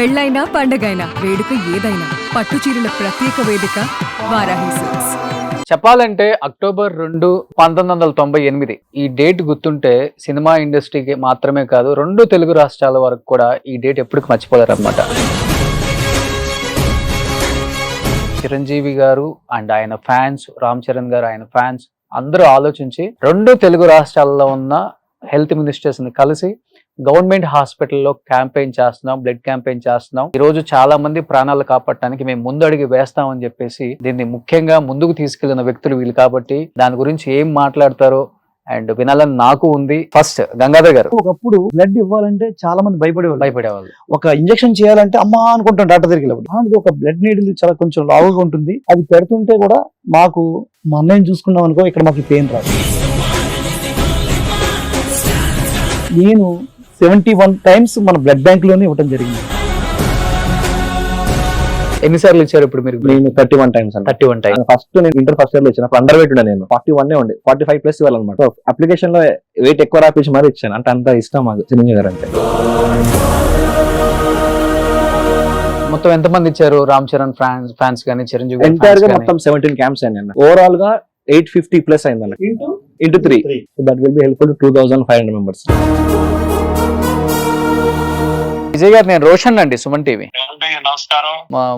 పెళ్ళైనా పండగైనా వేడుక ఏదైనా పట్టు చీరల ప్రత్యేక వేదిక వారాహి సిల్క్స్. చెప్పాలంటే అక్టోబర్ 2, 1998 ఈ డేట్ గుర్తుంటే సినిమా ఇండస్ట్రీకి మాత్రమే కాదు 2 తెలుగు రాష్ట్రాల వరకు కూడా ఈ డేట్ ఎప్పటికి మర్చిపోలేరు అనమాట. చిరంజీవి గారు అండ్ ఆయన ఫ్యాన్స్, రామ్ చరణ్ గారు ఆయన ఫ్యాన్స్ అందరూ ఆలోచించి 2 తెలుగు రాష్ట్రాల్లో ఉన్న హెల్త్ మినిస్టర్స్ ని కలిసి గవర్నమెంట్ హాస్పిటల్లో క్యాంపెయిన్ చేస్తున్నాం, బ్లడ్ క్యాంపెయిన్ చేస్తున్నాం. ఈ రోజు చాలా మంది ప్రాణాలు కాపాడటానికి మేము ముందు అడిగి వేస్తామని చెప్పేసి దీన్ని ముఖ్యంగా ముందుకు తీసుకెళ్లిన వ్యక్తులు వీళ్ళు. కాబట్టి దాని గురించి ఏం మాట్లాడతారో అండ్ వినాలని నాకు ఉంది. ఫస్ట్ గంగాధర్ గారు, ఒకప్పుడు బ్లడ్ ఇవ్వాలంటే చాలా మంది భయపడేవాళ్ళు. ఒక ఇంజెక్షన్ చేయాలంటే అమ్మా అనుకుంటాం డాక్టర్ దగ్గరికి వెళ్ళినప్పుడు. ఒక బ్లడ్ నీడిల్ చాలా కొంచెం లావుగా ఉంటుంది, అది పెడుతుంటే కూడా మాకు మా అన్నయ్యని చూసుకున్నాం అనుకో ఇక్కడ మాకు పెయిన్ రాదు. నేను 71 times మన బ్లడ్ బ్యాంక్ లోనే ఇవ్వడం జరిగింది. ఎన్నిసార్లు ఇచ్చారు ఇప్పుడు మీరు? నేను 31 times. 31 times. ఫస్ట్ నేను ఇంటర్ ఫస్ట్ ఇయర్ లో ఇచ్చాను. అండర్ వెయిట్ ఉండే, నేను 41 ఉండే, 45+ ఇవ్వాలన్నమాట. అప్లికేషన్ లో వెయిట్ ఎక్కువ రాపించి మరి ఇచ్చాను. అంటే అంత ఇష్టం మాకు చిరంజీవి గారు అంటే. మొత్తం ఎంతమంది ఇచ్చారు? రామ్ చరణ్ ఫ్యాన్స్ కానీ చిరంజీవి ఎంటైర్ గా మొత్తం 17 camps అయ్యాను. ఓవరాల్ గా 850+ అయింది అన్న. Into 3. So that will be helpful to 2500 members. Vijay గారు, నేను రోషన్ అండి, సుమన్ టీవీ.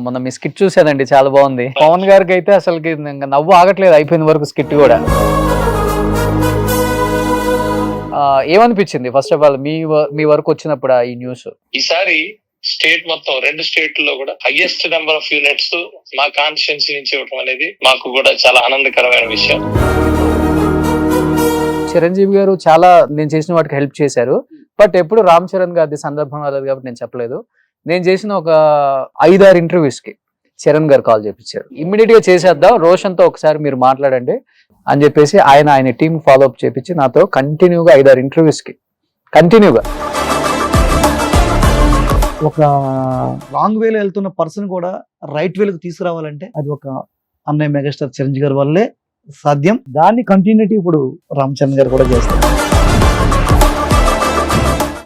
మొన్న మీ స్కిట్ చూసానండి, చాలా బాగుంది. పవన్ గారికి అయితే అసలు నవ్వు ఆగట్లేదు, అయిపోయిన వరకు స్కిట్ కూడా. ఏమనిపించింది ఫస్ట్ ఆఫ్ ఆల్ మీ వరకు వచ్చినప్పుడు ఈ న్యూస్? ఈసారి స్టేట్ మొత్తం 2 స్టేట్లలో కూడా హైయెస్ట్ నెంబర్ ఆఫ్ యూనిట్స్ మా కాన్స్టిట్యున్సీ నుంచి ఇవ్వడం అనేది మాకు కూడా చాలా ఆనందకరమైన విషయం. చిరంజీవి గారు చాలా నేను చేసిన వాటికి హెల్ప్ చేశారు, బట్ ఎప్పుడు రామ్ చరణ్ గారి సందర్భం రాలేదు కాబట్టి నేను చెప్పలేదు. నేను చేసిన ఒక 5-6 ఇంటర్వ్యూస్ కి చరణ్ గారు కాల్ చేపించారు. ఇమ్మీడియట్ గా చేసేద్దాం, రోషన్ తో ఒకసారి మీరు మాట్లాడండి అని చెప్పేసి ఆయన టీమ్ ఫాలో అప్ చేపించి నాతో కంటిన్యూగా 5-6 ఇంటర్వ్యూస్ కి కంటిన్యూగా. ఒక రాంగ్ వేలో వెళ్తున్న పర్సన్ కూడా రైట్ వేలకు తీసుకురావాలంటే అది ఒక అన్నయ్య మెగాస్టార్ చిరంజీవి గారి వల్లే సాధ్యం. దాన్ని కంటిన్యూటీ ఇప్పుడు రామ్ చరణ్ గారు కూడా చేస్తారు.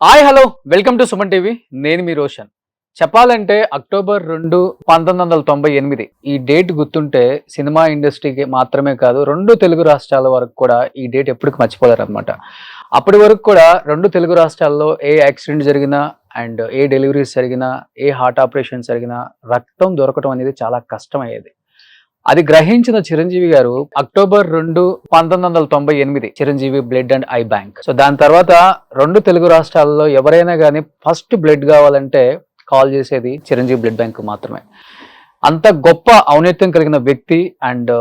Hi, hello, welcome to Suman TV. నేను మీ రోషన్. చెప్పాలంటే అక్టోబర్ 2, 1998 ఈ డేట్ గుర్తుంటే సినిమా ఇండస్ట్రీకి మాత్రమే కాదు 2 తెలుగు రాష్ట్రాల వరకు కూడా ఈ డేట్ ఎప్పటికి మర్చిపోలేరు అనమాట. అప్పటి వరకు కూడా 2 తెలుగు రాష్ట్రాల్లో ఏ యాక్సిడెంట్ జరిగినా అండ్ ఏ డెలివరీస్ జరిగినా, ఏ హార్ట్ ఆపరేషన్స్ జరిగినా రక్తం దొరకడం అనేది చాలా కష్టమయ్యేది. అది గ్రహించిన చిరంజీవి గారు October 2, 1998 Chiranjeevi blood and I bank. So దాని తర్వాత 2 తెలుగు రాష్ట్రాల్లో ఎవరైనా కానీ ఫస్ట్ బ్లడ్ కావాలంటే కాల్ చేసేది చిరంజీవి బ్లడ్ బ్యాంక్ మాత్రమే. అంత గొప్ప ఔన్నత్యం కలిగిన వ్యక్తి అండ్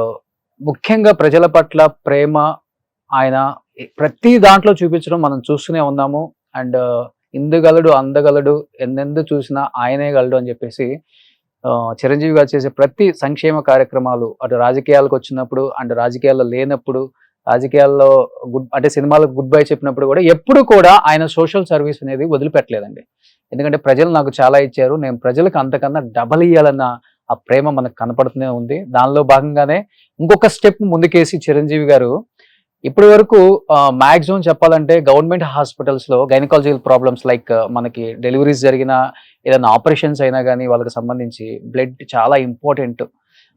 ముఖ్యంగా ప్రజల పట్ల ప్రేమ ఆయన ప్రతి దాంట్లో చూపించడం మనం చూస్తూనే ఉన్నాము. అండ్ ఇందుగలడు అందగలడు ఎందెందు చూసినా ఆయనే గలడు అని చెప్పేసి చిరంజీవి గారు చేసే ప్రతి సంక్షేమ కార్యక్రమాలు అటు రాజకీయాలకు వచ్చినప్పుడు అండ్ రాజకీయాల్లో లేనప్పుడు, రాజకీయాల్లో అంటే సినిమాలకు గుడ్ బై చెప్పినప్పుడు కూడా ఎప్పుడు కూడా ఆయన సోషల్ సర్వీస్ అనేది వదిలిపెట్టలేదండి. ఎందుకంటే ప్రజలు నాకు చాలా ఇచ్చారు, నేను ప్రజలకు అంతకన్నా డబల్ ఇయ్యాలన్న ఆ ప్రేమ మనకు కనపడుతూనే ఉంది. దానిలో భాగంగానే ఇంకొక స్టెప్ ముందుకేసి చిరంజీవి గారు ఇప్పటి వరకు మ్యాక్సిమం చెప్పాలంటే గవర్నమెంట్ హాస్పిటల్స్ లో గైనకాలజికల్ ప్రాబ్లమ్స్ లైక్ మనకి డెలివరీస్ జరిగిన ఏదైనా ఆపరేషన్స్ అయినా కానీ వాళ్ళకి సంబంధించి బ్లడ్ చాలా ఇంపార్టెంట్.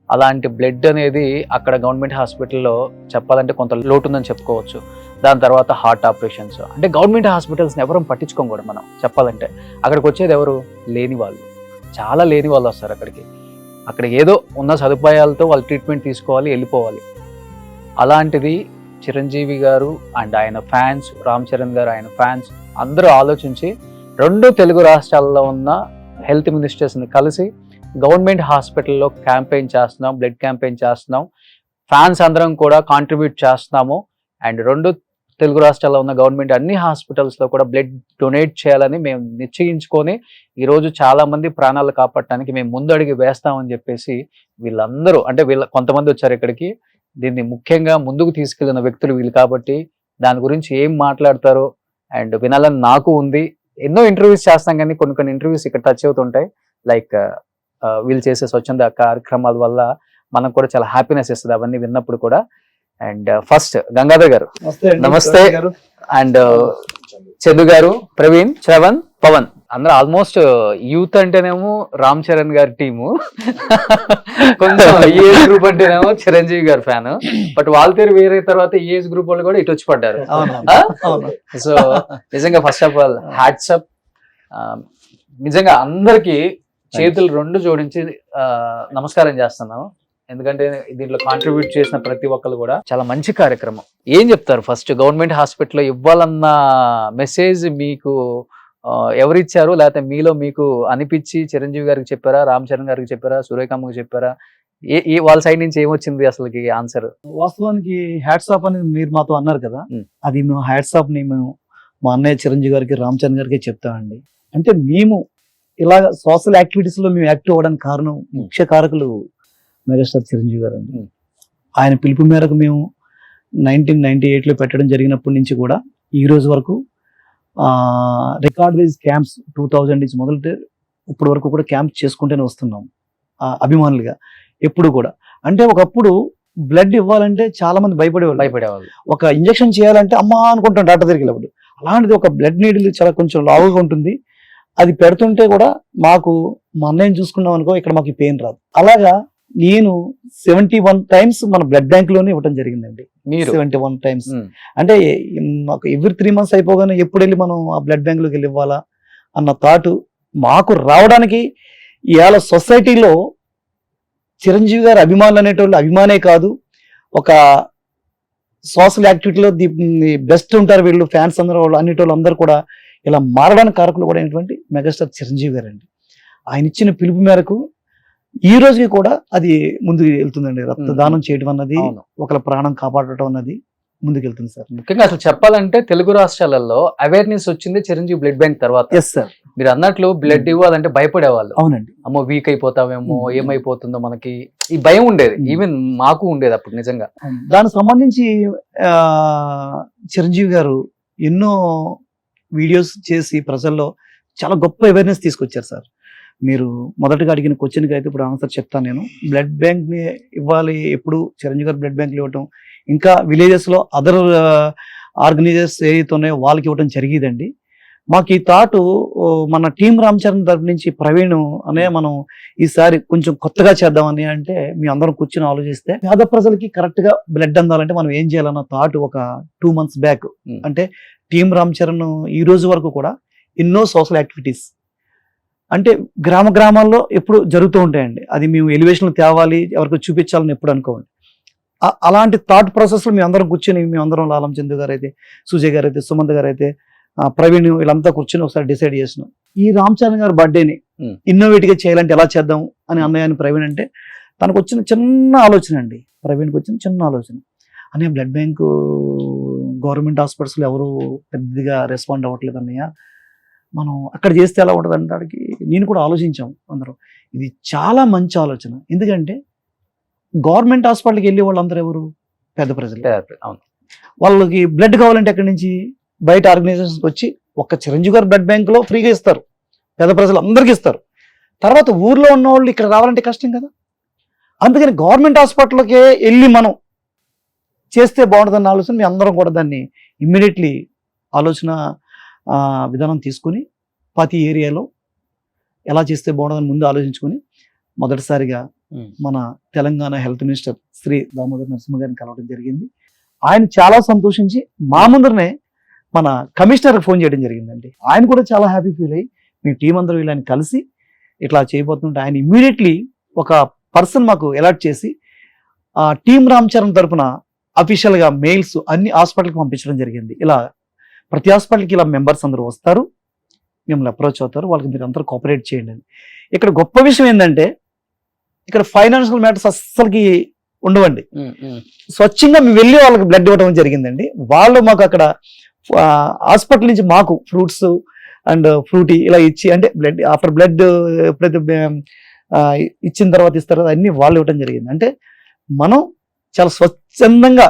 అలాంటి బ్లడ్ అనేది అక్కడ గవర్నమెంట్ హాస్పిటల్లో చెప్పాలంటే కొంత లోటు ఉందని చెప్పుకోవచ్చు. దాని తర్వాత హార్ట్ ఆపరేషన్స్, అంటే గవర్నమెంట్ హాస్పిటల్స్ని ఎవరూ పట్టించుకోం కూడా మనం చెప్పాలంటే. అక్కడికి వచ్చేది ఎవరు? లేని వాళ్ళు, చాలా లేని వాళ్ళు వస్తారు అక్కడికి. అక్కడ ఏదో ఉన్న సదుపాయాలతో వాళ్ళు ట్రీట్మెంట్ తీసుకోవాలి, వెళ్ళిపోవాలి. అలాంటిది చిరంజీవి గారు అండ్ ఆయన ఫ్యాన్స్, రామ్ చరణ్ గారు ఆయన ఫ్యాన్స్ అందరూ ఆలోచించి 2 తెలుగు రాష్ట్రాల్లో ఉన్న హెల్త్ మినిస్టర్స్ ని కలిసి గవర్నమెంట్ హాస్పిటల్లో క్యాంపెయిన్ చేస్తున్నాం, బ్లడ్ క్యాంపెయిన్ చేస్తున్నాం. ఫ్యాన్స్ అందరం కూడా కాంట్రిబ్యూట్ చేస్తున్నాము. అండ్ 2 తెలుగు రాష్ట్రాల్లో ఉన్న గవర్నమెంట్ అన్ని హాస్పిటల్స్ లో కూడా బ్లడ్ డొనేట్ చేయాలని మేము నిశ్చయించుకొని ఈరోజు చాలా మంది ప్రాణాలు కాపాడటానికి మేము ముందు అడిగి వేస్తామని చెప్పేసి వీళ్ళందరూ, అంటే కొంతమంది వచ్చారు ఇక్కడికి. దీన్ని ముఖ్యంగా ముందుకు తీసుకెళ్లిన వ్యక్తులు వీళ్ళు. కాబట్టి దాని గురించి ఏం మాట్లాడతారో అండ్ వినాలని నాకు ఉంది. ఎన్నో ఇంటర్వ్యూస్ చేస్తాం కానీ కొన్ని ఇంటర్వ్యూస్ ఇక్కడ టచ్ అవుతుంటాయి. లైక్ వీళ్ళు చేసే స్వచ్ఛంద కార్యక్రమాల వల్ల మనకు కూడా చాలా హ్యాపీనెస్ ఇస్తుంది అవన్నీ విన్నప్పుడు కూడా. అండ్ ఫస్ట్ గంగాధర్ గారు నమస్తే, అండ్ చందు గారు, ప్రవీణ్, శ్రవణ్, పవన్ అందరూ ఆల్మోస్ట్ యూత్ అంటేనేమో రామ్ చరణ్ గారి టీము, కొంచెం ఏజ్ గ్రూప్ అంటేనేమో చిరంజీవి గారి ఫ్యాన్. బట్ వాళ్ళ వేరే తర్వాత ఏజ్ గ్రూప్ వాళ్ళు కూడా ఇటు వచ్చి పడ్డారు. సో నిజంగా ఫస్ట్ ఆఫ్ ఆల్ హ్యాట్సప్. నిజంగా అందరికి చేతులు రెండు జోడించి నమస్కారం చేస్తున్నాను. ఎందుకంటే దీంట్లో కాంట్రిబ్యూట్ చేసిన ప్రతి ఒక్కరు కూడా చాలా మంచి కార్యక్రమం. ఏం చెప్తారు ఫస్ట్ గవర్నమెంట్ హాస్పిటల్లో ఇవ్వాలన్న మెసేజ్ మీకు ఎవరిచ్చారు, లేకపోతే మీలో మీకు అనిపించి చిరంజీవి గారికి చెప్పారా, రామ్ చరణ్ గారికి చెప్పారా, సూర్యకాంతకి చెప్పారా? వాళ్ళ సైడ్ నుంచి ఏమొచ్చింది అసలుకి ఆన్సర్? వాస్తవానికి హ్యాట్స్ ఆఫ్ అని మీరు మాతో అన్నారు కదా, అది మేము హ్యాట్స్ ఆఫ్ ని మేము మా అన్నయ్య చిరంజీవి గారికి, రామ్ చరణ్ గారికి చెప్తామండి. అంటే మేము ఇలా సోషల్ యాక్టివిటీస్ లో మేము యాక్టివ్ అవ్వడానికి కారణం, ముఖ్య కారకులు మెగాస్టార్ చిరంజీవి గారు అండి. ఆయన పిలుపు మేరకు మేము 1998లో పెట్టడం జరిగినప్పటి నుంచి కూడా ఈ రోజు వరకు రికార్డ్ వైజ్ క్యాంప్స్ 2000 నుంచి మొదలెట్టి ఇప్పటి వరకు కూడా క్యాంప్ చేసుకుంటూనే వస్తున్నాం అభిమానులుగా ఎప్పుడు కూడా. అంటే ఒకప్పుడు బ్లడ్ ఇవ్వాలంటే చాలా మంది భయపడేవాళ్ళు. ఒక ఇంజెక్షన్ చేయాలంటే అమ్మా అనుకుంటాం డాక్టర్ దగ్గరికి వెళ్ళినప్పుడు. అలాంటిది ఒక బ్లడ్ నీడిల్ చాలా కొంచెం లావుగా ఉంటుంది, అది పెడుతుంటే కూడా మాకు మా అన్నయ్యని చూసుకున్నాం అనుకో ఇక్కడ మాకు పెయిన్ రాదు. అలాగా నేను 71 టైమ్స్ మన బ్లడ్ బ్యాంక్ లోనే ఇవ్వడం జరిగిందండి. 71 టైమ్స్ అంటే మాకు ఎవ్రీ 3 months అయిపోగానే ఎప్పుడు వెళ్ళి మనం ఆ బ్లడ్ బ్యాంక్ లోకి వెళ్ళి ఇవ్వాలా అన్న థాట్ మాకు రావడానికి ఇవాళ సొసైటీలో చిరంజీవి గారి అభిమానులు అనేటోళ్ళు అభిమానే కాదు, ఒక సోషల్ యాక్టివిటీలో ది బెస్ట్ ఉంటారు వీళ్ళు, ఫ్యాన్స్ అందరూ వాళ్ళు అనేటోళ్ళు అందరూ కూడా ఇలా మారడానికి కారకులు కూడా అయినటువంటి మెగాస్టార్ చిరంజీవి గారు అండి. ఆయన ఇచ్చిన పిలుపు మేరకు ఈ రోజుకి కూడా అది ముందుకు వెళ్తుందండి. రక్తదానం చేయడం అన్నది, ఒకళ్ళ ప్రాణం కాపాడటం అన్నది ముందుకెళ్తుంది సార్. ముఖ్యంగా అసలు చెప్పాలంటే తెలుగు రాష్ట్రాలలో అవేర్నెస్ వచ్చింది చిరంజీవి బ్లడ్ బ్యాంక్ తర్వాత. ఎస్ సార్, మీరు అన్నట్లు బ్లడ్ ఇవ్వాలంటే భయపడేవాళ్ళు. అవునండి, అమ్మో వీక్ అయిపోతామేమో, ఏమైపోతుందో మనకి ఈ భయం ఉండేది. ఈవెన్ మాకు ఉండేది అప్పుడు నిజంగా. దానికి సంబంధించి చిరంజీవి గారు ఎన్నో వీడియోస్ చేసి ప్రజల్లో చాలా గొప్ప అవేర్నెస్ తీసుకొచ్చారు సార్. మీరు మొదటగా అడిగిన క్వశ్చన్కి అయితే ఇప్పుడు ఆన్సర్ చెప్తాను నేను. బ్లడ్ బ్యాంక్ ని ఇవ్వాలి, ఎప్పుడు చిరంజీవి గారు బ్లడ్ బ్యాంక్లు ఇవ్వటం, ఇంకా విలేజెస్ లో అదర్ ఆర్గనైజర్స్ ఏవైతే ఉన్నాయో వాళ్ళకి ఇవ్వటం జరిగేదండి. మాకు ఈ థాట్ మన టీం రామ్ చరణ్ తరపు నుంచి ప్రవీణ్ అనే మనం ఈసారి కొంచెం కొత్తగా చేద్దామని అంటే మీ అందరం కూర్చొని ఆలోచిస్తే పేద ప్రజలకి కరెక్ట్ గా బ్లడ్ అందాలంటే మనం ఏం చేయాలన్న థాట్ ఒక 2 months బ్యాక్. అంటే టీం రామ్ చరణ్ ఈ రోజు వరకు కూడా ఎన్నో సోషల్ యాక్టివిటీస్ అంటే గ్రామాల్లో ఎప్పుడు జరుగుతూ ఉంటాయండి. అది మేము ఎలివేషన్ తేవాలి, ఎవరికి చూపించాలని ఎప్పుడు అనుకోండి. అలాంటి థాట్ ప్రాసెస్ లో మేము అందరం కూర్చొని, మేమందరం లాలం చందు గారు అయితే, సుజయ్ గారు అయితే, సుమంత్ గారు అయితే, ప్రవీణ్ వీళ్ళంతా కూర్చొని ఒకసారి డిసైడ్ చేసినాం ఈ రామ్ చరణ్ గారి బర్త్డేని ఇన్నోవేట్ గా చేయాలంటే ఎలా చేద్దాం అని అన్నయ్య అని ప్రవీణ్ అంటే తనకు వచ్చిన చిన్న ఆలోచన అండి. ప్రవీణ్కి వచ్చిన చిన్న ఆలోచన అనే బ్లడ్ బ్యాంక్ గవర్నమెంట్ హాస్పిటల్స్ లో ఎవరు పెద్దగా రెస్పాండ్ అవ్వట్లేదు అన్నయ్య, మనం అక్కడ చేస్తే ఎలా ఉంటుంది అనడానికి నేను కూడా ఆలోచించాం అందరం. ఇది చాలా మంచి ఆలోచన. ఎందుకంటే గవర్నమెంట్ హాస్పిటల్కి వెళ్ళే వాళ్ళందరూ ఎవరు? పెద్ద ప్రజలు. వాళ్ళకి బ్లడ్ కావాలంటే ఎక్కడి నుంచి? బయట ఆర్గనైజేషన్స్కి వచ్చి ఒక్క చిరంజీవి గారు బ్లడ్ బ్యాంక్ లో ఫ్రీగా ఇస్తారు, పేద ప్రజలు అందరికీ ఇస్తారు. తర్వాత ఊర్లో ఉన్న వాళ్ళు ఇక్కడ రావాలంటే కష్టం కదా. అందుకని గవర్నమెంట్ హాస్పిటల్కే వెళ్ళి మనం చేస్తే బాగుంటుందన్న ఆలోచన మీ అందరం కూడా దాన్ని ఇమ్మీడియట్లీ ఆలోచన విధానం తీసుకుని ప్రతి ఏరియాలో ఎలా చేస్తే బాగుంటుందని ముందు ఆలోచించుకొని మొదటిసారిగా మన తెలంగాణ హెల్త్ మినిస్టర్ శ్రీ దామోదర్ నరసింహ గారిని కలవడం జరిగింది. ఆయన చాలా సంతోషించి మా ముందరనే మన కమిషనర్కి ఫోన్ చేయడం జరిగిందండి. ఆయన కూడా చాలా హ్యాపీ ఫీల్ అయ్యి మీ టీం అందరూ వీళ్ళని కలిసి ఇట్లా చేయబోతుంటే ఆయన ఇమ్మీడియట్లీ ఒక పర్సన్ మాకు అలాట్ చేసి టీం రామ్ చరణ్ తరఫున అఫీషియల్గా మెయిల్స్ అన్ని హాస్పిటల్కి పంపించడం జరిగింది. ఇలా ప్రతి హాస్పిటల్కి ఇలా మెంబర్స్ అందరూ వస్తారు, మిమ్మల్ని అప్రోచ్ అవుతారు, వాళ్ళకి మీరు అందరూ కోఆపరేట్ చేయండి అని. ఇక్కడ గొప్ప విషయం ఏంటంటే ఇక్కడ ఫైనాన్షియల్ మ్యాటర్స్ అస్సలకి ఉండవండి. స్వచ్ఛంగా మేము వెళ్ళి వాళ్ళకి బ్లడ్ ఇవ్వడం జరిగిందండి. వాళ్ళు మాకు అక్కడ హాస్పిటల్ నుంచి మాకు ఫ్రూట్స్ అండ్ ఫ్రూటీ ఇలా ఇచ్చి, అంటే బ్లడ్ ఆఫ్టర్ బ్లడ్ ఎప్పుడైతే ఇచ్చిన తర్వాత ఇస్తారు అన్ని వాళ్ళు ఇవ్వడం జరిగింది. అంటే మనం చాలా స్వచ్ఛందంగా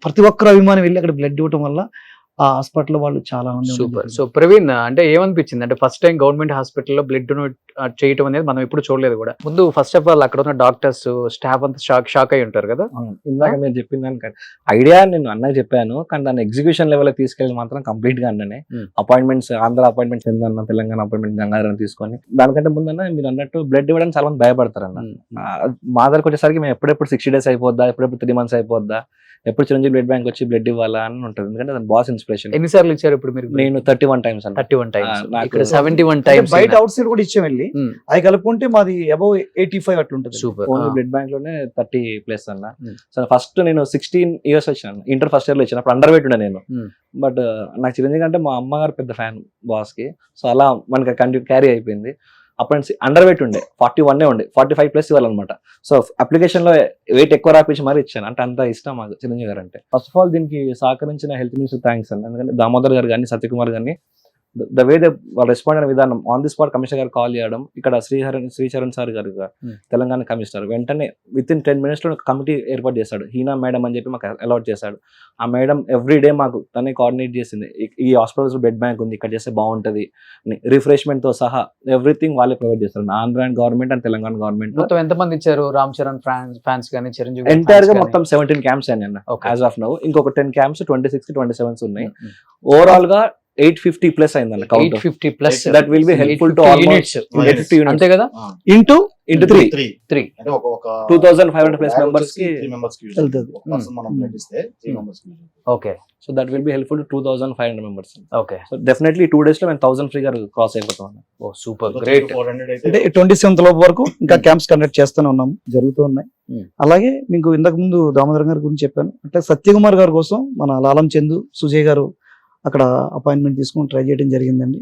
ప్రతి ఒక్కరు అభిమానం వెళ్ళి అక్కడ బ్లడ్ ఇవ్వడం వల్ల ఆ హాస్పిటల్ వాళ్ళు చాలా మంది. సూపర్. సో ప్రవీణ్ అంటే ఏమనిపించింది అంటే ఫస్ట్ టైం గవర్నమెంట్ హాస్పిటల్లో బ్లడ్ డొనేట్ చేయటం అనేది మనం ఎప్పుడు చూడలేదు కూడా. ముందు ఫస్ట్ ఆఫ్ ఆల్ అక్కడ ఉన్న డాక్టర్స్ స్టాఫ్ అంతా షాక్ అయి ఉంటారు కదా. ఇందాక మీరు చెప్పిన దానికంటే ఐడియా నేను అన్నకి చెప్పాను, కానీ దాన్ని ఎగ్జిక్యూషన్ లెవెల్ తీసుకెళ్ళి మాత్రం కంప్లీట్ గా అన్ననే. అపాయింట్మెంట్స్, ఆంధ్ర అపాయింట్మెంట్స్ ఏందన్న, తెలంగాణ అపాయింట్మెంట్ గంగాధరం తీసుకొని, దానికంటే ముందన్న మీరు అన్నట్టు బ్లడ్ ఇవ్వడానికి చాలా మంది భయపడతారు అన్న. మా దగ్గరకు వచ్చేసరికి మేము ఎప్పుడెప్పుడు 60 days అయిపోద్దా, ఎప్పుడెప్పుడు 3 months అయిపోద్దా, ఎప్పుడు చిరంజీవి బ్లడ్ బ్యాంక్ వచ్చి బ్లడ్ ఇవ్వాలా అని ఉంటుంది. ఎందుకంటే దాని బాస్ ఇన్స్పిరేషన్. ఎన్నిసార్లు ఇచ్చారు ఇప్పుడు మీరు? నేను 31 times అన్న. 31 times. నాకు ఇక్కడ 71 times. బయట అవుట్ సైడ్ కూడా ఇచ్చాం వెళ్ళి, అది కలుపుకుంటే మాది అబౌవ్ 85 అట్లుంటుంది. సూపర్. ఓన్లీ బ్లడ్ బ్యాంక్ లోనే 30+ అన్న. సో ఫస్ట్ నేను 16 years వచ్చాను, ఇంటర్ ఫస్ట్ ఇయర్ లో ఇచ్చాను. అప్పుడు అండర్ వెయిట్ ఉండే నేను. బట్ నాకు చిరంజీవి అంటే మా అమ్మగారు పెద్ద ఫ్యాన్ బాస్ కి, సో అలా మనకి కంటిన్యూ క్యారీ అయిపోయింది. అప్పుడు అండర్ వెయిట్ ఉండే 41 ఉండే, 45+ ఇవ్వాలన్నమాట. సో అప్లికేషన్ లో వెయిట్ ఎక్కువ రాపించి మరి ఇచ్చాను. అంటే అంత ఇష్టం మాకు చిరంజీవి గారు అంటే. ఫస్ట్ ఆఫ్ ఆల్ దీనికి సహకరించిన హెల్త్ మినిస్టర్ థ్యాంక్స్ అండి. ఎందుకంటే దామోదర్ గారు కానీ, సత్యకుమార్ గారిని ద వే దే వాళ్ళు రెస్పాండ్ అయిన విధానం, ఆన్ ది స్పాట్ కమిషనర్ గారు కాల్ చేయడం, ఇక్కడ శ్రీచరణ్ సార్ గారు తెలంగాణ కమిషనర్ వెంటనే విత్ ఇన్ 10 minutes లో కమిటీ ఏర్పాటు చేశాడు. హీనా మేడం అని చెప్పి మాకు అలాట్ చేశాడు. ఆ మేడం ఎవ్రీ డే మాకు తనే కోఆర్డినేట్ చేసింది. ఈ హాస్పిటల్స్ బ్లడ్ బ్యాంక్ ఉంది, ఇక్కడ చేస్తే బాగుంటది, రిఫ్రెష్మెంట్ తో సహా ఎవ్రీథింగ్ వాళ్ళే ప్రొవైడ్ చేస్తారు. Andhra government and Telangana government. మొత్తం ఎంతమంది ఇచ్చారు? రామ్ చరణ్ ఫ్యాన్స్ కానీ, చిరంజీవి ఎంటైర్ గా మొత్తం 17 camps అన్న యాజ్ ఆఫ్ నౌ. ఇంకొక 10 camps 26, 27 ఉన్నాయి. ఓవరాల్ గా 850+ అయిందన్న count. 850+. That will be helpful to almost 850 units. అంతే కదా. ఇంటూ 3 అంటే ఒక 2500+ members కి వెళ్తుంది. మనం బ్లడ్ ఇస్తే 3 members కి. Okay. So that will be helpful to 2500 members. Okay. So definitely 2 days లో మేము 1000 ఫ్రీగా క్రాస్ అయిపోతాం. ఓ సూపర్, గ్రేట్. 400 అయితే అంటే 27th లోపు వరకు ఇంకా క్యాంప్స్ కండక్ట్ చేస్తూనే ఉన్నాము, జరుగుతూ ఉన్నాయి. అలాగే మీకు ఇంతకు ముందు దామోదర్ గారి గురించి చెప్పాను. అంటే సత్యకుమార్ గారి కోసం మన లాలం చందు, సుజయ్ గారు అక్కడ అపాయింట్మెంట్ తీసుకొని ట్రై చేయడం జరిగిందండి.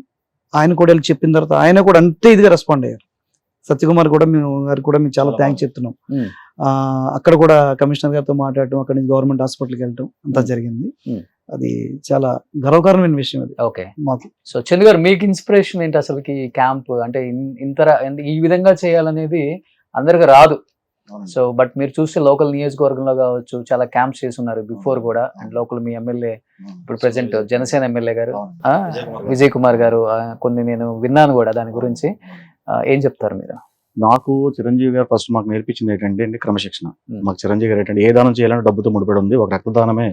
ఆయన కూడా వెళ్ళి చెప్పిన తర్వాత ఆయన కూడా అంతే ఇదిగా రెస్పాండ్ అయ్యారు. సత్యకుమార్ కూడా మేము చాలా థ్యాంక్స్ చెప్తున్నాం. అక్కడ కూడా కమిషనర్ గారితో మాట్లాడటం, అక్కడ నుంచి గవర్నమెంట్ హాస్పిటల్కి వెళ్ళటం అంతా జరిగింది. అది చాలా గర్వకారణమైన విషయం అది ఓకే మాకు. సో చందు గారు, మీకు ఇన్స్పిరేషన్ ఏంటి అసలుకి? క్యాంప్ అంటే ఈ విధంగా చేయాలనేది అందరికి రాదు. సో బట్ మీరు చూస్తే లోకల్ నియోజకవర్గంలో కావచ్చు చాలా క్యాంప్స్ చేస్తున్నారు బిఫోర్ కూడా. అండ్ లోకల్ మీ ఎమ్మెల్యే ఇప్పుడు ప్రెసెంట్ జనసేన ఎమ్మెల్యే గారు విజయ్ కుమార్ గారు కొన్ని నేను విన్నాను కూడా దాని గురించి. ఏం చెప్తారు మీరు? నాకు చిరంజీవి గారు ఫస్ట్ మాకు నేర్పించింది ఏంటంటే క్రమశిక్షణ. మాకు చిరంజీవి గారు ఏంటంటే ఏ దానం చేయాలంటే డబ్బుతో ముడిపడి ఉంది, ఒక రక్తదానమే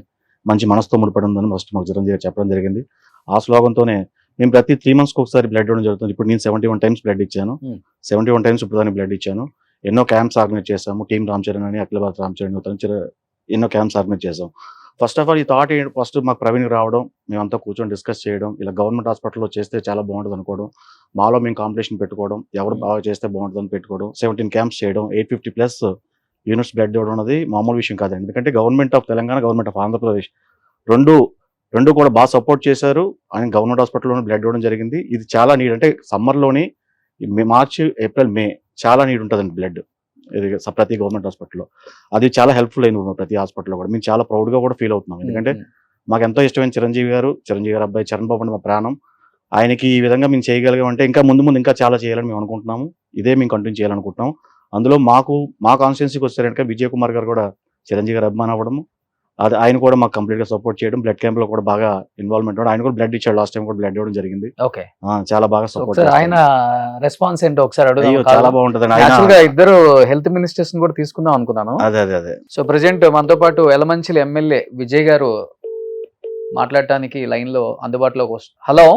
మంచి మనసుతో ముడిపడి ఉందని ఫస్ట్ మాకు చిరంజీవి గారు చెప్పడం జరిగింది. ఆ స్లోగన్తోనే మేము ప్రతి 3 months ఒకసారి బ్లడ్ ఇవ్వడం జరుగుతుంది. ఇప్పుడు నేను 71 times బ్లడ్ ఇచ్చాను. 71 times ఇప్పుడు దాన్ని బ్లడ్ ఇచ్చాను. ఎన్నో క్యాంప్స్ ఆర్గనైజ్ చేసాము. టీమ్ రామ్ చరణ్ అని, అఖిల భారత రామ్ చరణ్ ఎన్నో క్యాంప్స్ ఆర్గనైజ్ చేసాం. ఫస్ట్ ఆఫ్ ఆల్ ఈ థాట్ ఫస్ట్ మాకు ప్రవీణ్ రావడం, మేమంతా కూర్చొని డిస్కస్ చేయడం, ఇలా గవర్నమెంట్ హాస్పిటల్లో చేస్తే చాలా బాగుంటుంది అనుకోవడం, మాలో మేము కాంపిటీషన్ పెట్టుకోవడం, ఎవరు బాగా చేస్తే బాగుంటుందని పెట్టుకోవడం, 17 camps చేయడం, 850+ units బ్లడ్ ఇవ్వడం అనేది మామూలు విషయం కాదండి. ఎందుకంటే government of Telangana, government of Andhra Pradesh రెండు కూడా బాగా సపోర్ట్ చేశారు. ఆయన గవర్నమెంట్ హాస్పిటల్లోనే బ్లడ్ ఇవ్వడం జరిగింది. ఇది చాలా నీడ్. అంటే సమ్మర్లోని మార్చి, ఏప్రిల్, మే చాలా నీడ్ ఉంటుందండి బ్లడ్ ఇది ప్రతి గవర్నమెంట్ హాస్పిటల్లో. అది చాలా హెల్ప్ఫుల్ అయింది ప్రతి హాస్పిటల్లో కూడా. మేము చాలా ప్రౌడ్గా కూడా ఫీల్ అవుతున్నాం. ఎందుకంటే మాకు ఎంతో ఇష్టమైన చిరంజీవి గారు అబ్బాయి చరణ్ బాబు అంటే మా ప్రాణం. ఆయనకి ఈ విధంగా మేము చేయగలిగామంటే ఇంకా ముందు ఇంకా చాలా చేయాలని మేము అనుకుంటున్నాము. ఇదే మేము కంటిన్యూ చేయాలనుకుంటున్నాం. అందులో మా కాన్స్టిట్యున్సీకి వచ్చారంటే విజయ్ కుమార్ గారు కూడా చిరంజీవి గారు అభిమానం అవ్వడము, అది ఆయన కూడా మాకు కంప్లీట్ గా సపోర్ట్ చేయడం, బ్లడ్ క్యాంప్ లో కూడా బాగా ఇన్వాల్వ్మెంట్ అవ్వడం. ఆయన కూడా బ్లడ్ ఇచ్చాడు, లాస్ట్ టైం కూడా బ్లడ్ ఇవ్వడం జరిగింది. ఓకే, చాలా బాగా సపోర్ట్. ఆయన రెస్పాన్స్ ఏంటో ఒకసారి అడుగుదాం. చాలా బాగుంటది. ఇద్దరు హెల్త్ మినిస్టర్స్ కూడా తీసుకుందాం అనుకున్నాను. అదే. సో ప్రెసెంట్ మనతో పాటు ఎలమంచిలి ఎమ్మెల్యే విజయ్ గారు మాట్లాడటానికి లైన్ లో అందుబాటులోకి వస్తారు. హలో.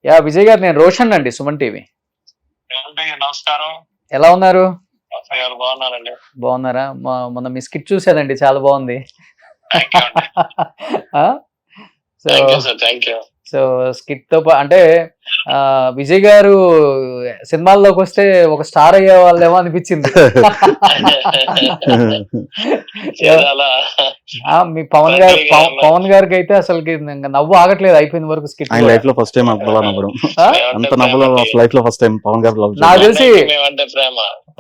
యా విజయ్ గారు, నేను రోషన్ అండి, సుమన్ టీవీ. నమస్కారం. ఎలా ఉన్నారు? బాగున్నానండి. బాగున్నారా? మొన్న మీ స్కిట్ చూసానండి, చాలా బాగుంది. సో స్కిట్ తో అంటే విజయ్ గారు సినిమాల్లోకి వస్తే ఒక స్టార్ అయ్యే వాళ్ళేమో అనిపించింది. మీ పవన్ గారికి అయితే అసలుకి నవ్వు ఆగట్లేదు, అయిపోయిన వరకు స్కిట్. లైఫ్ లో ఫస్ట్ టైం నవ్వడం, అంత నవ్వడం లైఫ్ లో ఫస్ట్ టైం పవన్ గారు. నాకు తెలిసి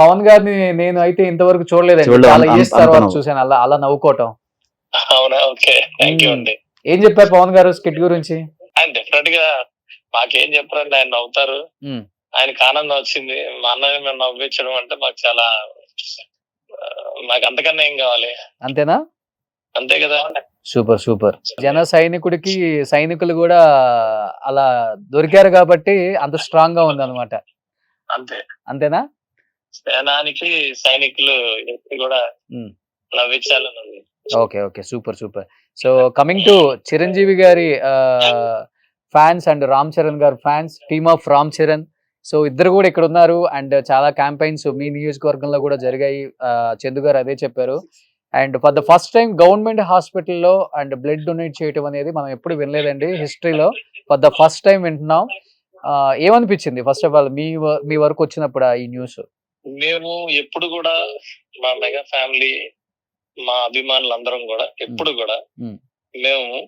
పవన్ గారిని నేను అయితే ఇంతవరకు చూడలేదండి, చాలా ఇయర్స్ తర్వాత చూసాను అలా నవ్వుకోవటం. ఏం చెప్పారు పవన్ గారు స్కిట్ గురించి? డెఫినెట్ గా మాకేం చెప్పారండి, ఆయన నవ్వుతారు, ఆయనకు ఆనందం వచ్చింది. మా అన్నని మేము నవ్వించడం అంటే మాకు చాలా, మాకు అంతకన్నా ఏం కావాలి? అంతేనా? అంతే కదా. Super super. జన సైనికుడికి సైనికులు కూడా అలా దొరికారు కాబట్టి అంత స్ట్రాంగ్ గా ఉంది అనమాట. అంతే, అంతేనా? సేనానికి సైనికులు ఎప్పుడు కూడా ఉమ్. నవ్వించాలని ఉంది. Okay okay, super super. So coming to Chiranjeevi గారి ఫ్యాన్స్ అండ్ రామ్ చరణ్ గారు fans, team of Ram Charan. So ఇద్దరు కూడా ఇక్కడ ఉన్నారు అండ్ చాలా క్యాంపెయిన్స్ మీ నియోజకవర్గంలో కూడా జరిగాయి. చందు గారు అదే చెప్పారు. And for the first time government హాస్పిటల్లో అండ్ బ్లడ్ డొనేట్ చేయడం అనేది మనం ఎప్పుడు వినలేదండి హిస్టరీలో. ఫర్ ద ఫస్ట్ టైం వింటున్నాం. ఏమనిపించింది ఫస్ట్ ఆఫ్ ఆల్ మీ వరకు వచ్చినప్పుడు ఈ న్యూస్? మేము ఎప్పుడు కూడా మా మెగా ఫ్యామిలీ, మా అభిమానులు అందరం కూడా ఎప్పుడు కూడా మేము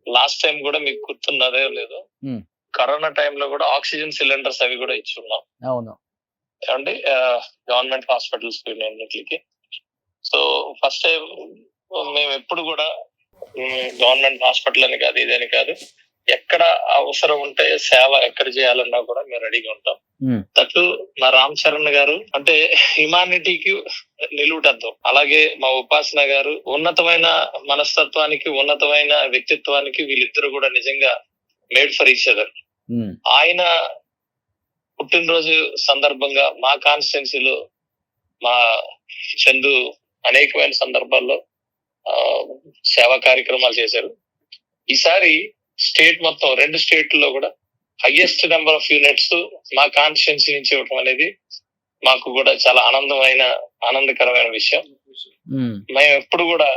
లాస్ట్ టైం కూడా మీకు గుర్తున్నదే లేదు, కరోనా టైంలో కూడా ఆక్సిజన్ సిలిండర్స్ అవి కూడా ఇచ్చి ఉన్నాం. అవును ఏమండి, గవర్నమెంట్ హాస్పిటల్స్ అన్నిటికి. సో ఫస్ట్ టైం మేము ఎప్పుడు కూడా గవర్నమెంట్ హాస్పిటల్ అని కాదు, ఇదని కాదు, ఎక్కడ అవసరం ఉంటే సేవ ఎక్కడ చేయాలన్నా కూడా మేము రెడీగా ఉంటాం. దట్టు మా రామ్ చరణ్ గారు అంటే హ్యుమానిటీకి నిలువుటద్దం. అలాగే మా ఉపాసన గారు ఉన్నతమైన మనస్తత్వానికి, ఉన్నతమైన వ్యక్తిత్వానికి వీళ్ళిద్దరు కూడా నిజంగా మేడ్ ఫర్ ఈచ్ అదర్. ఆయన పుట్టినరోజు సందర్భంగా మా కాన్స్టిట్యున్సీలో మా చందు అనేకమైన సందర్భాల్లో సేవా కార్యక్రమాలు చేశారు. ఈసారి స్టేట్ మొత్తం 2 స్టేట్లలో కూడా హైయెస్ట్ నెంబర్ ఆఫ్ యూనిట్స్ మా కాన్స్టిట్యున్సీ నుంచి ఇవ్వటం అనేది మాకు కూడా చాలా ఆనందకరమైన విషయం. మేము ఎప్పుడు కూడా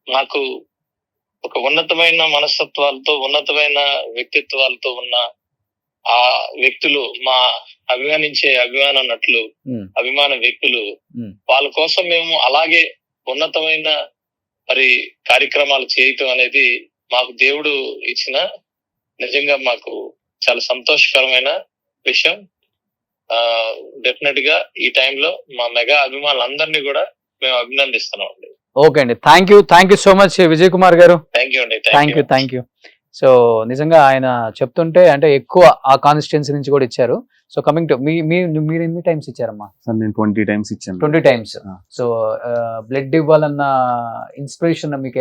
మాకు ఒక ఉన్నతమైన మనస్తత్వాలతో, ఉన్నతమైన వ్యక్తిత్వాలతో ఉన్న ఆ వ్యక్తులు, మా అభిమాన నటులు, అభిమాన వ్యక్తులు, వాళ్ళ కోసం మేము అలాగే ఉన్నతమైన మరి కార్యక్రమాలు చేయటం అనేది మాకు దేవుడు ఇచ్చిన నిజంగా మాకు చాలా సంతోషకరమైన విషయం. డెఫినెట్ గా ఈ టైంలో మా మెగా అభిమానులందరినీ కూడా మేము అభినందిస్తున్నాం అండి. ఓకే అండి, thank you so much Vijay Kumar గారు. థ్యాంక్ యూ అండి. Thank you. సో నిజంగా ఆయన చెప్తుంటే అంటే ఎక్కువ ఆ కాన్స్టిట్యున్సీ నుంచి కూడా ఇచ్చారు. సో కమింగ్ టు మీరు ఎన్ని టైమ్స్ ఇచ్చారమ్మా? సార్ నేను 20 టైమ్స్ ఇచ్చాను. 20 టైమ్స్. సో బ్లడ్ ఇవ్వాలన్న ఇన్స్పిరేషన్ మీకు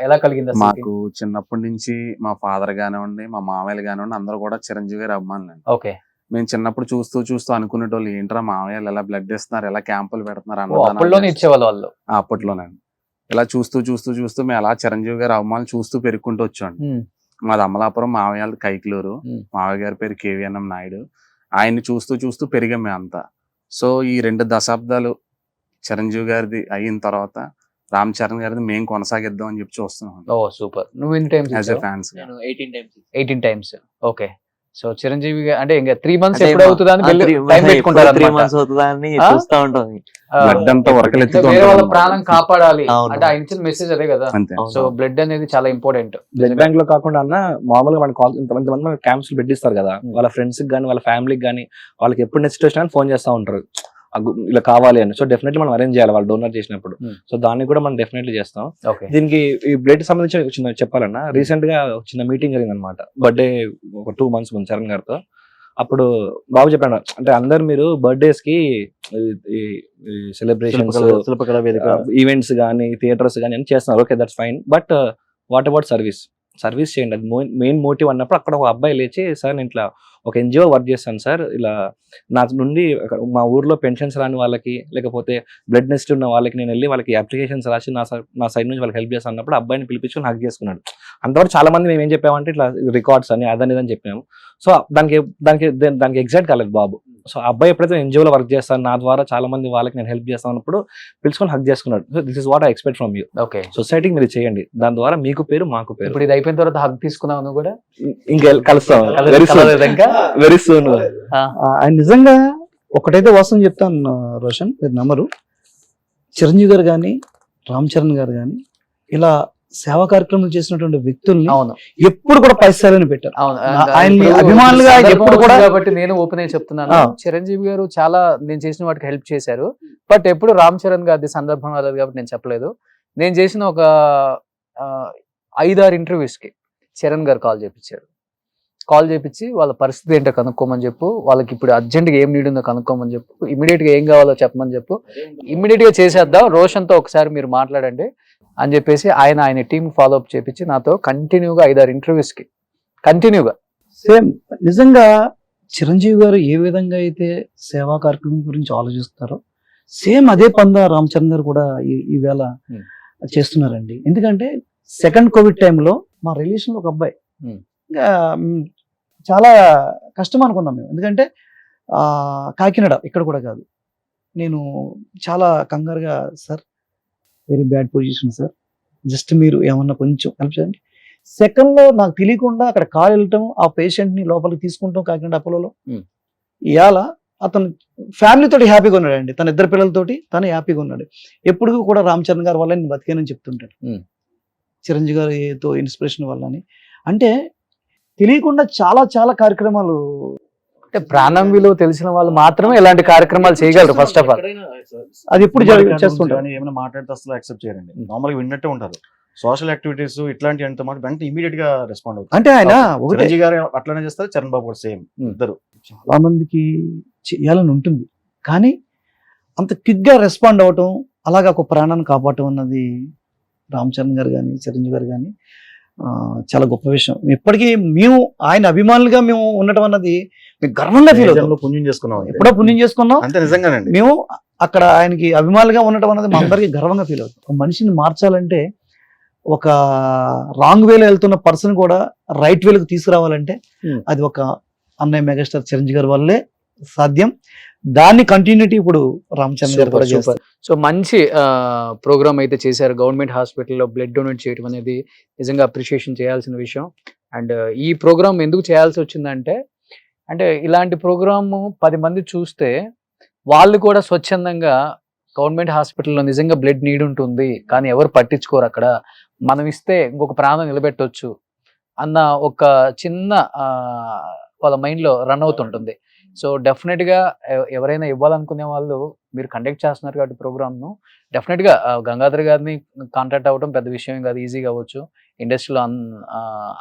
ఎలా కలిగింది? మాకు చిన్నప్పటి నుంచి మా ఫాదర్ కానివ్వండి, మా మామయ్యలు కానివ్వండి, అందరూ కూడా చిరంజీవి గారి అభిమానులండి. ఓకే. మేము చిన్నప్పుడు చూస్తూ అనుకునేటోళ్ళు, ఏంట్రా మామయ్యలు ఎలా బ్లడ్ ఇస్తున్నారు, ఎలా క్యాంపులు పెడుతున్నారు అప్పట్లోనే ఇచ్చేవాళ్ళు వాళ్ళు. అప్పట్లోనండి. ఇలా చూస్తూ మేము అలా చిరంజీవి గారి అభిమానులు చూస్తూ పెరుగుకుంటూ వచ్చాండి. మాది అమలాపురం, మామయ్య కైకిలూరు, మామయ్య గారి పేరు కేవీఎన్ఎం నాయుడు. ఆయన్ని చూస్తూ పెరిగాం మేమంతా. సో ఈ 2 దశాబ్దాలు చిరంజీవి గారిది అయిన తర్వాత రామ్ చరణ్ గారిది మేము కొనసాగిద్దాం అని చెప్పి చూస్తున్నాం. ఓ సూపర్. నువ్వు ఎన్ని times? As a fans 18 times. Okay. So Chiranjeevi అంటే ఇంకా 3 months ఎప్పుడు అవుతుందని టైం పెట్టుకుంటారు. 3 months అవుతుందని చూస్తూ ఉంటాం. బ్లడ్ అంతా వేరే వాళ్ళ ప్రాణం కాపాడాలి అంటే ఆయన ఇచ్చిన మెసేజ్ అదే కదా. సో బ్లడ్ అనేది చాలా ఇంపార్టెంట్. బ్లడ్ బ్యాంక్ లో కాకుండా అన్న మామూలుగా మన ఇంతమంది క్యాంప్స్ బెడ్ ఇస్తారు కదా, వాళ్ళ ఫ్రెండ్స్ కి కానీ వాళ్ళ ఫ్యామిలీకి కానీ వాళ్ళకి ఎప్పుడు నెక్స్ట్ సిచ్యువేషన్ ఫోన్ చేస్తూ ఉంటారు ఇలా కావాలి అని. సో డెఫినెట్లీ మనం అరేంజ్ చేయాలి వాళ్ళు డోనర్ చేసినప్పుడు. సో దాన్ని కూడా మనం డెఫినెట్లీ చేస్తాం. దీనికి ఈ బ్లడ్ సంబంధించి చిన్న చెప్పాలన్నా, రీసెంట్ గా చిన్న మీటింగ్ జరిగింది అనమాట, బర్త్డే ఒక 2 months ముందు చరణ్ గారితో. అప్పుడు బాబు చెప్పాను, అంటే అందరు మీరు బర్త్డేస్ కి సెలబ్రేషన్స్, ఈవెంట్స్ కానీ థియేటర్స్ కానీ అని చేస్తున్నారు. Okay, that's fine. But what about service చేయండి, అది మెయిన్ మోటివ్ అన్నప్పుడు అక్కడ ఒక అబ్బాయి లేచి, సార్ నేను ఇట్లా ఒక NGO వర్క్ చేస్తాను సార్, ఇలా నా నుండి మా ఊర్లో పెన్షన్స్ రాని వాళ్ళకి, లేకపోతే బ్లడ్ నెస్ట్ ఉన్న వాళ్ళకి నేను వెళ్ళి వాళ్ళకి అప్లికేషన్స్ రాసి నా సైడ్ నుంచి వాళ్ళకి హెల్ప్ చేస్తాను అన్నప్పుడు అబ్బాయిని పిలిపించుకుని హక్ చేసుకున్నాడు. అంతవరకు చాలా మంది మేము ఏం చెప్పామంటే ఇట్లా రికార్డ్స్ అని అదని చెప్పాము. సో దానికి ఎగ్జాక్ట్ కాలేదు బాబు. సో అబ్బాయి ఎప్పుడైతే NGOలో వర్క్ చేస్తాను, నా ద్వారా చాలా మంది వాళ్ళకి నేను హెల్ప్ చేస్తాను అన్నప్పుడు పిలుచుకొని హక్ చేసుకున్నాడు. So this is what I expect from you. Okay, సొసైటీకి మీరు చేయండి, దాని ద్వారా మీకు పేరు మాకు పేరు. ఇప్పుడు ఇది అయిపోయిన తర్వాత హక్ తీసుకున్నావు కూడా ఇంకా కలుస్తాం వెరీ సూన్. ఆయన నిజంగా ఒకటైతే వాస్తవం చెప్తాను రోషన్, మీరు నమ్మరు, చిరంజీవి గారు కానీ రామ్ చరణ్ గారు కానీ ఇలా సేవా కార్యక్రమాలు చేసినటువంటి వ్యక్తుల్ని ఎప్పుడు కూడా పైసాలని పెట్టారు. ఆయన అభిమానులుగా ఎప్పుడు కూడా. కాబట్టి నేను ఓపెన్ అయి చెప్తున్నాను, చిరంజీవి గారు చాలా నేను చేసిన వాటికి హెల్ప్ చేశారు. బట్ ఎప్పుడు రామ్ చరణ్ గారి సందర్భం రాలేదు కాబట్టి నేను చెప్పలేదు. నేను చేసిన ఒక 5-6 ఇంటర్వ్యూస్ కి చరణ్ గారు కాల్ చేపించి వాళ్ళ పరిస్థితి ఏంటో కనుక్కోమని చెప్పు, వాళ్ళకి ఇప్పుడు అర్జెంట్గా ఏం నీడ్ ఉందో కనుక్కోమని చెప్పు, ఇమీడియట్ గా ఏం కావాలో చెప్పమని చెప్పు, ఇమీడియట్ గా చేసేద్దాం, రోషన్ తో ఒకసారి మీరు మాట్లాడండి అని చెప్పేసి ఆయన టీం ఫాలో అప్ చేపించి నాతో కంటిన్యూగా 5-6 ఇంటర్వ్యూస్కి కంటిన్యూగా. సేమ్ నిజంగా చిరంజీవి గారు ఏ విధంగా అయితే సేవా కార్యక్రమం గురించి ఆలోచిస్తారో సేమ్ అదే పందా రామ్ చరణ్ గారు కూడా ఈవేళ చేస్తున్నారండి. ఎందుకంటే సెకండ్ కోవిడ్ టైంలో మా రిలేషన్ లో ఒక అబ్బాయి ఇంకా చాలా కష్టం అనుకున్నాం మేము. ఎందుకంటే కాకినాడ ఇక్కడ కూడా కాదు. నేను చాలా కంగారుగా, sir very bad position sir, just మీరు ఏమన్నా కొంచెం హెల్ప్ చేయండి. సెకండ్లో నాకు తెలియకుండా అక్కడ కాల్ వెళ్ళటం, ఆ పేషెంట్ని లోపలికి తీసుకుంటాం కాకినాడ అపోలోలో. ఇవాళ అతను ఫ్యామిలీతో హ్యాపీగా ఉన్నాడండి, తన 2 పిల్లలతోటి తను హ్యాపీగా ఉన్నాడు. ఎప్పుడు కూడా రామ్ చరణ్ గారి వల్ల నేను బతికానని చెప్తుంటాడు, చిరంజీవి గారితో ఇన్స్పిరేషన్ వల్ల అని. అంటే తెలియకుండా చాలా చాలా కార్యక్రమాలు, అంటే ప్రాణం విలువ తెలిసిన వాళ్ళు మాత్రమే ఇలాంటి కార్యక్రమాలు చేయగలరు. ఫస్ట్ ఆఫ్ ఆల్ అది ఎప్పుడు చేస్తుంటారు. ఏమైనా మాట్లాడితే అసలు యాక్సెప్ట్ చేయండి, మామూలుగా విన్నట్టే ఉంటారు. సోషల్ యాక్టివిటీస్ ఇట్లాంటి అంటే మాట వెంటనే ఇమీడియట్ గా రెస్పాండ్ అవుతారు. అంటే ఆయన ఒకటే చిరంజీవి గారు అట్లానే చేస్తారు, చరణ్ బాబు కూడా సేమ్. ఇద్దరు చాలా మందికి చేయాలని ఉంటుంది, కానీ అంత క్విక్ గా రెస్పాండ్ అవటం, అలాగా ఒక ప్రాణాన్ని కాపాడటం అన్నది రామ్ చరణ్ గారు కానీ చిరంజీవి గారు కానీ చాలా గొప్ప విషయం. ఇప్పటికీ మేము ఆయన అభిమానులుగా మేము ఉండటం అన్నది మేము గర్వంగా ఫీల్ అవుతాం. పుణ్యం చేసుకున్నాం, ఎప్పుడో పుణ్యం చేసుకున్నాం అంతే. నిజంగానండి మేము అక్కడ ఆయనకి అభిమానులుగా ఉండటం అన్నది మా అందరికీ గర్వంగా ఫీల్ అవుతాం. ఒక మనిషిని మార్చాలంటే, ఒక రాంగ్ వేలో వెళ్తున్న పర్సన్ కూడా రైట్ వేలకు తీసుకురావాలంటే అది ఒక అన్నయ్య మెగాస్టార్ చిరంజీవి గారి వల్లే సాధ్యం. దాన్ని కంటిన్యూటీ ఇప్పుడు రామ్ చరణ్ గారు కూడా చేస్తారు. సో మంచి ప్రోగ్రామ్ అయితే చేశారు. గవర్నమెంట్ హాస్పిటల్లో బ్లడ్ డొనేట్ చేయడం అనేది నిజంగా అప్రిషియేషన్ చేయాల్సిన విషయం. అండ్ ఈ ప్రోగ్రామ్ ఎందుకు చేయాల్సి వచ్చిందంటే, అంటే ఇలాంటి ప్రోగ్రాము 10 మంది చూస్తే వాళ్ళు కూడా స్వచ్ఛందంగా గవర్నమెంట్ హాస్పిటల్లో నిజంగా బ్లడ్ నీడ్ ఉంటుంది కానీ ఎవరు పట్టించుకోరు, అక్కడ మనం ఇస్తే ఇంకొక ప్రాణం నిలబెట్టవచ్చు అన్న ఒక చిన్న వాళ్ళ మైండ్లో రన్ అవుతుంటుంది. సో డెఫినెట్గా ఎవరైనా ఇవ్వాలనుకునే వాళ్ళు, మీరు కండక్ట్ చేస్తున్నారు కాబట్టి ప్రోగ్రామ్ను, డెఫినెట్గా గంగాధర్ గారిని కాంటాక్ట్ అవ్వడం పెద్ద విషయం కాదు, ఈజీగా అవ్వచ్చు. ఇండస్ట్రీలో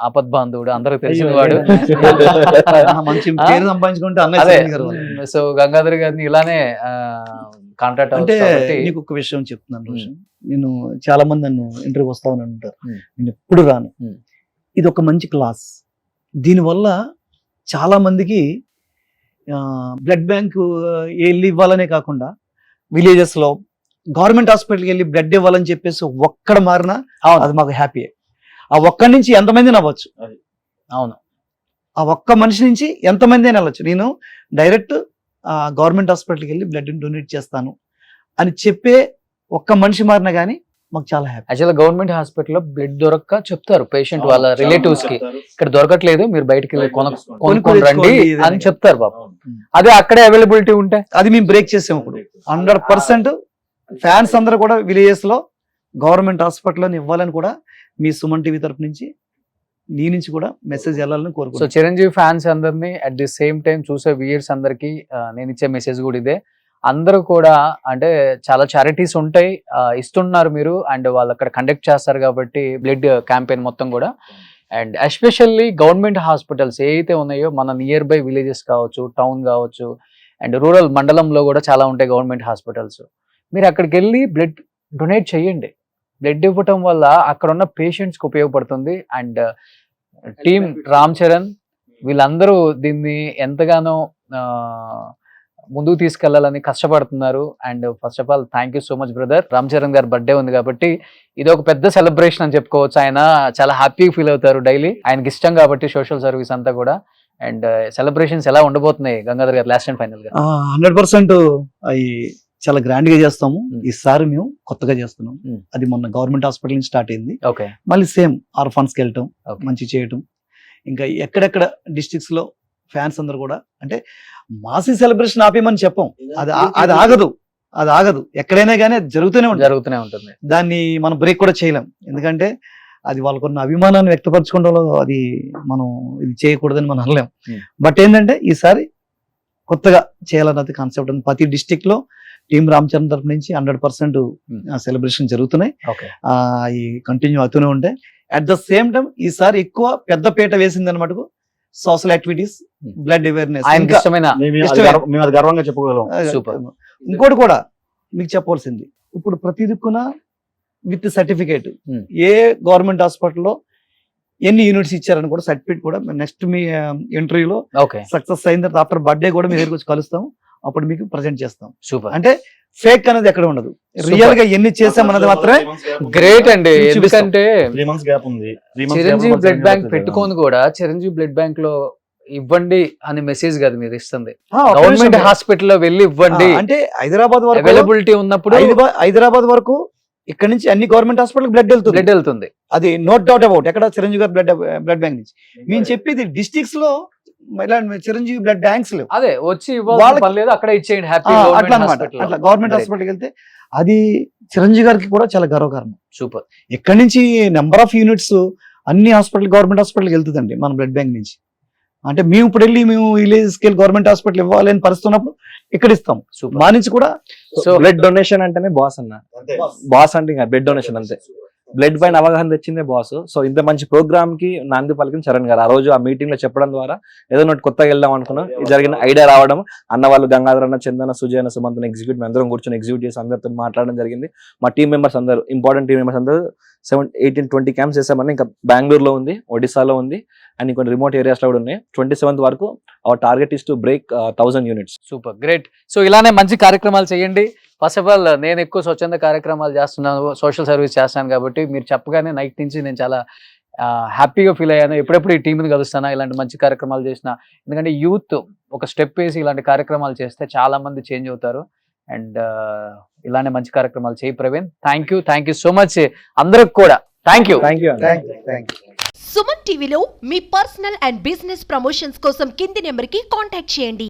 ఆపద్ బాంధవుడు, అందరికి తెలిసిన వాడు. మంచి పేరు సంపాదించుకుంటే అదే, సో గంగాధర్ గారిని ఇలానే కాంటాక్ట్ అంటే అవ్వచ్చు. నీకు ఒక విషయం చెప్తున్నాను రోషన్, నేను చాలా మంది నన్ను ఇంటర్వ్యూ వస్తామని అంటారు, నేను ఎప్పుడు రాను. ఇది ఒక మంచి క్లాస్. దీనివల్ల చాలా మందికి బ్లడ్ బ్యాంక్ వెళ్ళి ఇవ్వాలనే కాకుండా విలేజెస్ లో గవర్నమెంట్ హాస్పిటల్కి వెళ్ళి బ్లడ్ ఇవ్వాలని చెప్పేసి ఒక్కడ మారినా అది మాకు హ్యాపీ. ఆ ఒక్కడి నుంచి ఎంతమంది నవ్వచ్చు. అవును, ఆ ఒక్క మనిషి నుంచి ఎంతమంది అయినా వెళ్ళచ్చు. నేను డైరెక్ట్ గవర్నమెంట్ హాస్పిటల్కి వెళ్ళి బ్లడ్ డొనేట్ చేస్తాను అని చెప్పే ఒక్క మనిషి మారినా కానీ మాకు చాలా హ్యాపీ. యాక్చువల్గా గవర్నమెంట్ హాస్పిటల్లో బ్లడ్ దొరక్క చెప్తారు పేషెంట్ వాళ్ళ రిలేటివ్స్ కి, ఇక్కడ దొరకట్లేదు మీరు బయటకి వెళ్ళి కొనుక్కొని రండి అని చెప్తారు బాబు. అదే అక్కడే అవైలబిలిటీ ఉంటే అది మేము బ్రేక్ చేసాము. ఇప్పుడు 100% ఫ్యాన్స్ అందరూ కూడా విలేజెస్ లో గవర్నమెంట్ హాస్పిటల్లో ఇవ్వాలని కూడా మీ సుమన్ టీవీ తరపు నుంచి, నీ నుంచి కూడా మెసేజ్ వెళ్ళాలని సో కోరుకుంటున్నాను. చిరంజీవి ఫ్యాన్స్ అందరినీ అట్ ది సేమ్ టైం చూసే వ్యూయర్స్ అందరికి నేను ఇచ్చే మెసేజ్ కూడా ఇదే. అందరూ కూడా అంటే చాలా చారిటీస్ ఉంటాయి, ఇస్తున్నారు మీరు, అండ్ వాళ్ళు అక్కడ కండక్ట్ చేస్తారు కాబట్టి బ్లడ్ క్యాంపెయిన్ మొత్తం కూడా. అండ్ ఎస్పెషల్లీ గవర్నమెంట్ హాస్పిటల్స్ ఏవైతే ఉన్నాయో మన నియర్ బై విలేజెస్ కావచ్చు, టౌన్ కావచ్చు, అండ్ రూరల్ మండలంలో కూడా చాలా ఉంటాయి గవర్నమెంట్ హాస్పిటల్స్. మీరు అక్కడికి వెళ్ళి బ్లడ్ డొనేట్ చేయండి. బ్లడ్ ఇవ్వటం వల్ల అక్కడ ఉన్న పేషెంట్స్కి ఉపయోగపడుతుంది. అండ్ టీమ్ రామ్ చరణ్ వీళ్ళందరూ దీన్ని ఎంతగానో ముందుకు తీసుకెళ్లాలని కష్టపడుతున్నారు. And first of all thank you so much brother. Ram Charan గారి బర్త్డే ఉంది కాబట్టి ఇది ఒక పెద్ద సెలబ్రేషన్ అని చెప్పుకోవచ్చు. ఆయన చాలా హ్యాపీగా ఫీల్ అవుతారు డైలీ, ఆయనకి ఇష్టం కాబట్టి సోషల్ సర్వీస్ అంతా కూడా. అండ్ సెలబ్రేషన్స్ ఎలా ఉండబోతున్నాయి గంగాధర్ గారు లాస్ట్ అండ్ ఫైనల్ గా? 100% అవి చాలా గ్రాండ్ గా చేస్తాము. ఈసారి మేము కొత్తగా చేస్తున్నాం. అది మొన్న గవర్నమెంట్ హాస్పిటల్ నుంచి స్టార్ట్ అయింది. ఓకే, మళ్ళీ సేమ్ ఆర్ఫాన్స్ కి వెళ్ళటం, మంచి చేయటం, ఇంకా ఎక్కడెక్కడ డిస్ట్రిక్ట్స్ లో ఫ్యాన్స్ అందరు కూడా, అంటే మాసి సెలబ్రేషన్ ఆపేమని చెప్పం, అది ఆగదు ఎక్కడైనా కానీ అది జరుగుతూనే ఉంటుంది. దాన్ని మనం బ్రేక్ కూడా చేయలేం, ఎందుకంటే అది వాళ్ళకున్న అభిమానాన్ని వ్యక్తపరచుకోవడంలో అది మనం ఇది చేయకూడదని మనం అనలేం. బట్ ఏంటంటే ఈసారి కొత్తగా చేయాలన్నది కాన్సెప్ట్ ఉంది. ప్రతి డిస్టిక్ లో టీం రామ్ చరణ్ తరపు నుంచి 100% సెలబ్రేషన్ జరుగుతున్నాయి, ఈ కంటిన్యూ అవుతూనే ఉంటాయి. అట్ ద సేమ్ టైం ఈసారి ఎక్కువ పెద్ద పీట వేసింది అనమాట సోషల్ యాక్టివిటీస్, బ్లడ్ అవేర్నెస్. మేము అది గర్వంగా చెప్పుకోగలం. ఇంకోటి కూడా మీకు చెప్పవలసింది, ఇప్పుడు ప్రతి దిక్కున with certificate Hmm. A government హాస్పిటల్లో ఎన్ని యూనిట్స్ ఇచ్చారని కూడా సర్టిఫికేట్ కూడా నెక్స్ట్ మీ ఇంటర్వ్యూలో ఓకే సక్సెస్ అయిన తర్వాత ఆఫ్టర్ బర్త్డే కూడా మీ దగ్గరికి వచ్చి కలుస్తాం, అప్పుడు మీకు ప్రజెంట్ చేస్తాం. సూపర్ అంటే ఫేక్ అనేది ఎక్కడ ఉండదు, రియల్ గా ఎన్ని చేసామన్నది మాత్రమే. గ్రేట్ అండి. చూపిస్తాం. ఎందుకంటే 3 months గ్యాప్ ఉంది. 3 months Chiranjeevi gap blood bank ఉంది. పెట్టుకొని కూడా చిరంజీవి బ్లడ్ బ్యాంక్ లో ఇవ్వండి అనే మెసేజ్ కాదు మీరు ఇస్తుంది, ఆ, ఒక్క గవర్నమెంట్ నిమిషం. హాస్పిటల్లో వెళ్ళి ఇవ్వండి, అంటే హైదరాబాద్ వరకు అవైలబిలిటీ ఉన్నప్పుడు హైదరాబాద్ వరకు ఇక్కడ నుంచి అన్ని గవర్నమెంట్ హాస్పిటల్ బ్లడ్ వెళ్తుంది, బ్లడ్ వెళ్తుంది. అది నోట్ డౌట్ అబౌట్. ఎక్కడ చిరంజీవి గారి బ్లడ్ బ్యాంక్ నుంచి మేము చెప్పేది డిస్ట్రిక్ట్స్ లో ఇలా చిరంజీవి బ్లడ్ బ్యాంక్స్ లేవు, అదే వచ్చి ఇవ్వాలి వాళ్ళకి- పని లేదు, అక్కడ ఇచ్చేయండి హ్యాపీ. అట్లా అనమాట. అట్లా గవర్నమెంట్ హాస్పిటల్కి వెళ్తే అది చిరంజీవి గారికి కూడా చాలా గర్వకారణం. సూపర్. ఇక్కడ నుంచి నెంబర్ ఆఫ్ యూనిట్స్ అన్ని హాస్పిటల్ గవర్నమెంట్ హాస్పిటల్కి వెళ్తుందండి మన బ్లడ్ బ్యాంక్ నుంచి. అంటే మేము ఇప్పుడు వెళ్ళి మేము విలేజ్ స్కేల్ గవర్నమెంట్ హాస్పిటల్ ఇవ్వాలి అని పరిస్థితున్నప్పుడు ఇక్కడ ఇస్తాం. సూపర్. మా నుంచి కూడా సో బ్లడ్ డొనేషన్ అంటేనే బాస్ అన్న. అంతే. బాస్ అంటే ఇంకా బ్లడ్ డొనేషన్ అంతే. బ్లడ్ పైన అవగాహన తెచ్చిందే బాస్. సో ఇంత మంచి ప్రోగ్రామ్ కి నాంది పలికిన చరణ్ గారు ఆ రోజు ఆ మీటింగ్ లో చెప్పడం ద్వారా ఏదో ఒకటి కొత్తగా వెళ్దాం అనుకున్నాం. ఇది జరిగిన ఐడియా రావడం, అన్న వాళ్ళు గంగాధర్ అన్న, చందన, సుజయ్ అన్న, సుమంత్ ఎగ్జిక్యూట్ అందరం కూర్చొని ఎగ్జిక్యూట్ చేసి అందరితో మాట్లాడడం జరిగింది. మా టీం మెంబర్స్ అందరూ ఇంపార్టెంట్ టీం మెంబర్స్ అందరూ 18-20 క్యాంప్స్ చేసామని, ఇంకా బెంగళూరులో ఉంది, ఒడిశాలో ఉంది, అండ్ కొన్ని రిమోట్ ఏరియాస్ లో కూడా ఉన్నాయి. 27th వరకు our target is to break 1000 units. Super, great. So ఇలానే మంచి కార్యక్రమాలు చేయండి. ఫస్ట్ ఆఫ్ ఆల్ నేను ఎక్కువ స్వచ్ఛంద కార్యక్రమాలు చేస్తున్నాను, సోషల్ సర్వీస్ చేస్తాను కాబట్టి మీరు చెప్పగానే నైట్ నుంచి నేను చాలా హ్యాపీగా ఫీల్ అయ్యాను. ఎప్పుడెప్పుడు ఈ టీంని కలుస్తానా, ఇలాంటి మంచి కార్యక్రమాలు చేసిన. ఎందుకంటే యూత్ ఒక స్టెప్ వేసి ఇలాంటి కార్యక్రమాలు చేస్తే చాలా మంది చేంజ్ అవుతారు. అండ్ ఇలానే మంచి కార్యక్రమాలు చేయి Praveen. Thank you so much అందరికి కూడా. Thank you. Thank you. Thank you. Suman టీవీలో మీ పర్సనల్ అండ్ బిజినెస్ ప్రమోషన్స్ కోసం కింది నెంబర్కి కాంటాక్ట్ చేయండి.